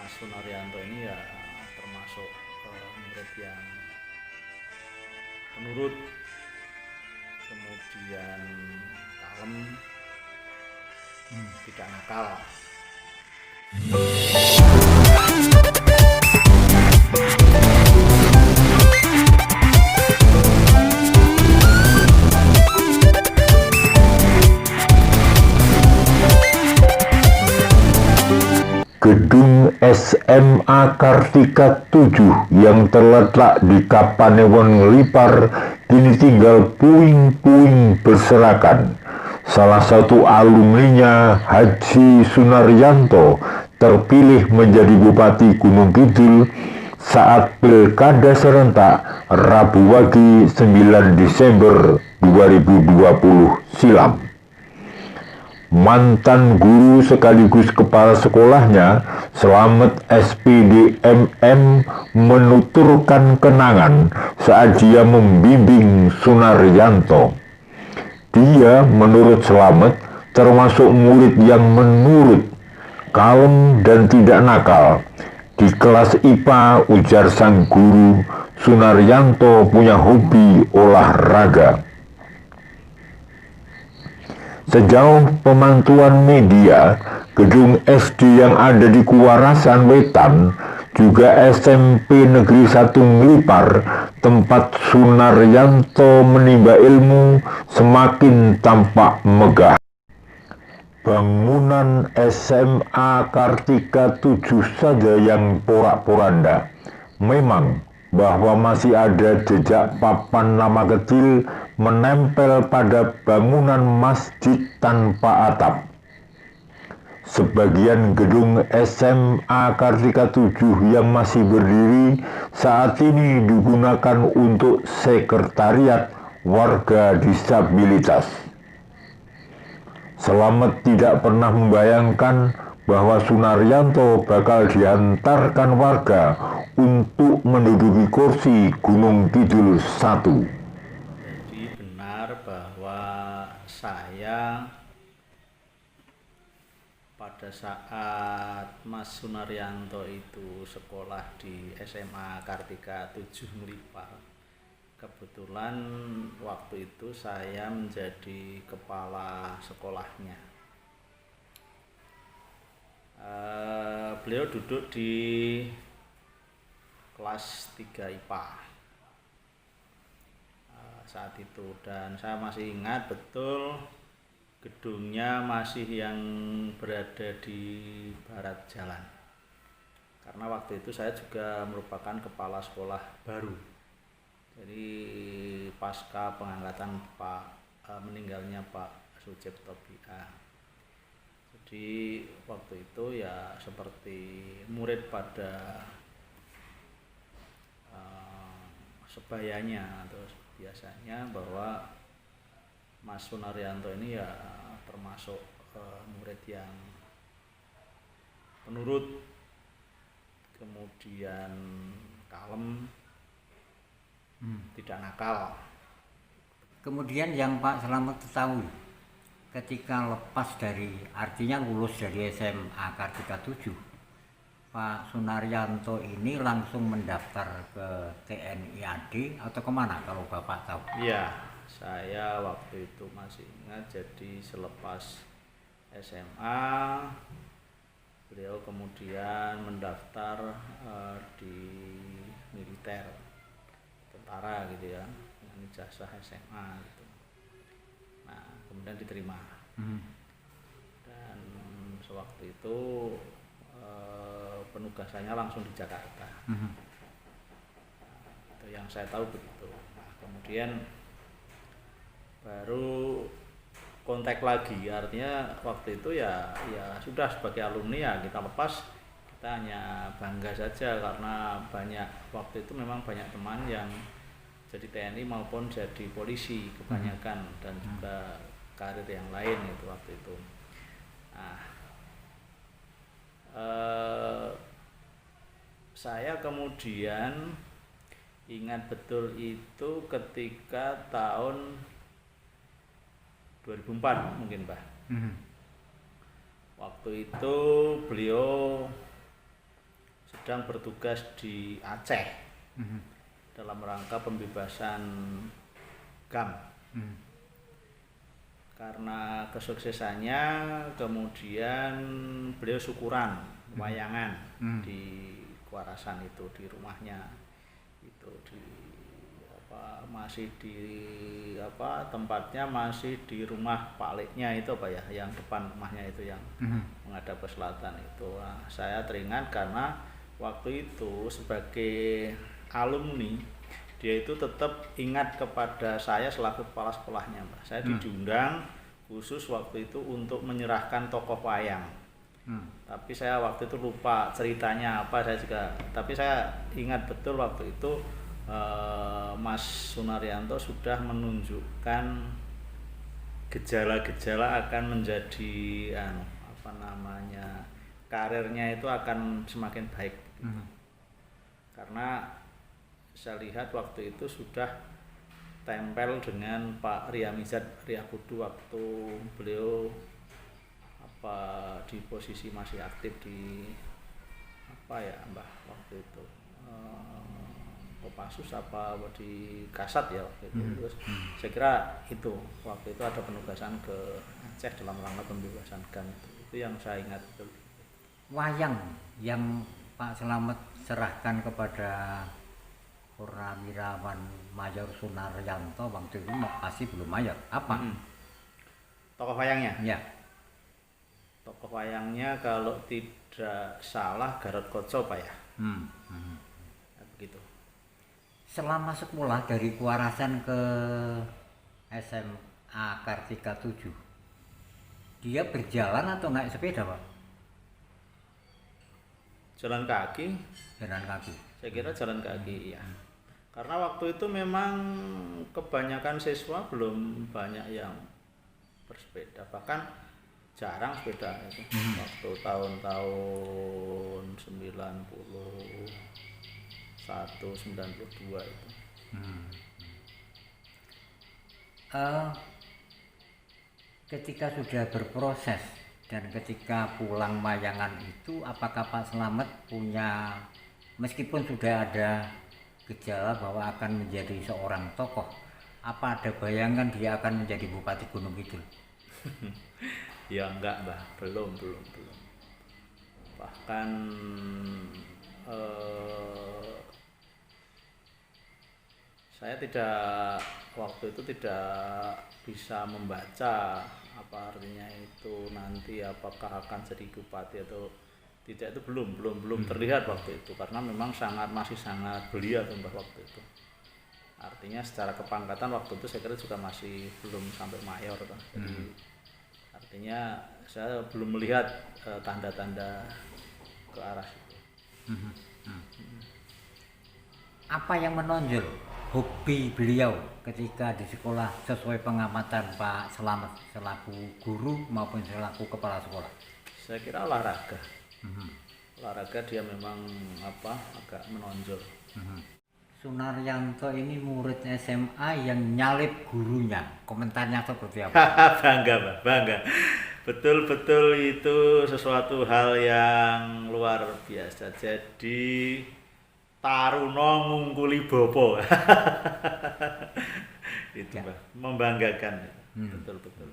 Mas Sunaryanto ini ya termasuk murid yang penurut, kemudian kalem, tidak nakal. Gedung SMA Kartika 7 yang terletak di Kapanewon Ngelipar kini tinggal puing-puing berserakan. Salah satu alumninya, Haji Sunaryanto, terpilih menjadi Bupati Gunung Kidul saat Pilkada serentak Rabu Wage 9 Desember 2020 silam. Mantan guru sekaligus kepala sekolahnya, Slamet SPD MM, menuturkan kenangan saat dia membimbing Sunaryanto. Dia, menurut Slamet, termasuk murid yang menurut, kalem dan tidak nakal. Di kelas IPA, ujar sang guru, Sunaryanto punya hobi olahraga. Sejauh pemantauan media, gedung SD yang ada di Kuarasan Wetan, juga SMP Negeri 1 Ngelipar, tempat Sunaryanto menimba ilmu, semakin tampak megah. Bangunan SMA Kartika 7 saja yang porak-poranda. Memang bahwa masih ada jejak papan nama kecil menempel pada bangunan masjid tanpa atap. Sebagian gedung SMA Kartika 7 yang masih berdiri saat ini digunakan untuk sekretariat warga disabilitas. Slamet tidak pernah membayangkan bahwa Sunaryanto bakal diantarkan warga untuk menduduki kursi Gunung Kidul 1. Jadi benar bahwa saya pada saat Mas Sunaryanto itu sekolah di SMA Kartika 7 Ngelipar, kebetulan waktu itu saya menjadi kepala sekolahnya. Beliau duduk di kelas 3 IPA saat itu, dan saya masih ingat betul gedungnya masih yang berada di barat jalan, karena waktu itu saya juga merupakan kepala sekolah baru. Jadi pasca pengangkatan meninggalnya Pak Sucipto Biak. Jadi waktu itu ya seperti murid pada sebayanya atau biasanya, bahwa Mas Sunaryanto ini ya termasuk murid yang penurut, kemudian kalem, tidak nakal. Kemudian yang Pak Slamet ketahui ketika lepas dari, artinya lulus dari SMA Kartika 7, Pak Sunaryanto ini langsung mendaftar ke TNI AD atau kemana kalau Bapak tahu? Iya, saya waktu itu masih ingat. Jadi selepas SMA beliau kemudian mendaftar di militer, tentara gitu ya, dengan ijazah SMA gitu. Nah, kemudian diterima. Dan sewaktu itu penugasannya langsung di Jakarta. Itu yang saya tahu begitu. Nah, kemudian baru kontak lagi, artinya waktu itu ya sudah sebagai alumni ya kita lepas, kita hanya bangga saja karena waktu itu memang banyak teman yang jadi TNI maupun jadi polisi kebanyakan, dan juga karir yang lain itu waktu itu. Nah, saya kemudian ingat betul itu ketika tahun 2004 mungkin Pak. Waktu itu beliau sedang bertugas di Aceh dalam rangka pembebasan GAM. Karena kesuksesannya kemudian beliau syukuran wayangan di Kuarasan itu, di rumahnya itu, di masih di tempatnya masih di rumah Pak Leknya itu ya, yang depan rumahnya itu yang menghadap ke selatan itu. Nah, saya teringat karena waktu itu sebagai alumni dia itu tetap ingat kepada saya selaku kepala sekolahnya, Mbak. Saya diundang khusus waktu itu untuk menyerahkan tokoh wayang. Tapi saya waktu itu lupa ceritanya apa, tapi saya ingat betul waktu itu Mas Sunaryanto sudah menunjukkan gejala-gejala akan menjadi karirnya itu akan semakin baik. Karena saya lihat waktu itu sudah tempel dengan Pak Riamizat Riyakudu waktu beliau di posisi masih aktif di Mbah waktu itu. Kopassus di Kasat ya waktu itu. Terus saya kira itu waktu itu ada penugasan ke Aceh dalam rangka pembebasan GAM itu yang saya ingat betul. Wayang yang Pak Slamet serahkan kepada Purnawirawan Mayor Sunaryanto waktu itu masih belum mayor, apa? Tokoh wayangnya? Ya. Tokoh wayangnya kalau tidak salah Garot Koco Pak ya. Begitu. Selama sekolah dari Kuarasan ke SMA Kartika 7, dia berjalan atau naik sepeda, Pak? Jalan kaki. Jalan kaki. Saya kira jalan kaki, ya. Karena waktu itu memang kebanyakan siswa belum banyak yang bersepeda, bahkan jarang sepeda itu. Waktu tahun-tahun 92 itu. Ketika sudah berproses dan ketika pulang wayangan itu, apakah Pak Slamet punya, meskipun sudah ada gejala bahwa akan menjadi seorang tokoh, apa ada bayangan dia akan menjadi Bupati Gunung Kidul? Ya enggak, Mbah, belum. Bahkan saya waktu itu tidak bisa membaca apa artinya itu nanti apakah akan jadi bupati atau tidak, itu belum terlihat waktu itu, karena memang masih sangat belia tuh Mbah waktu itu. Artinya secara kepangkatan waktu itu saya kira juga masih belum sampai mayor kan. Jadi artinya saya belum melihat tanda-tanda ke arah itu. Apa yang menonjol hobi beliau ketika di sekolah sesuai pengamatan Pak Slamet selaku guru maupun selaku kepala sekolah? Saya kira olahraga. Olahraga dia memang agak menonjol. Sunaryanto ini murid SMA yang nyalip gurunya. Komentarnya seperti apa? Bangga, Mbak, bangga. Betul-betul itu sesuatu hal yang luar biasa. Jadi Taruna ngungkuli bopo. Itu, Mbak, membanggakan. Betul-betul.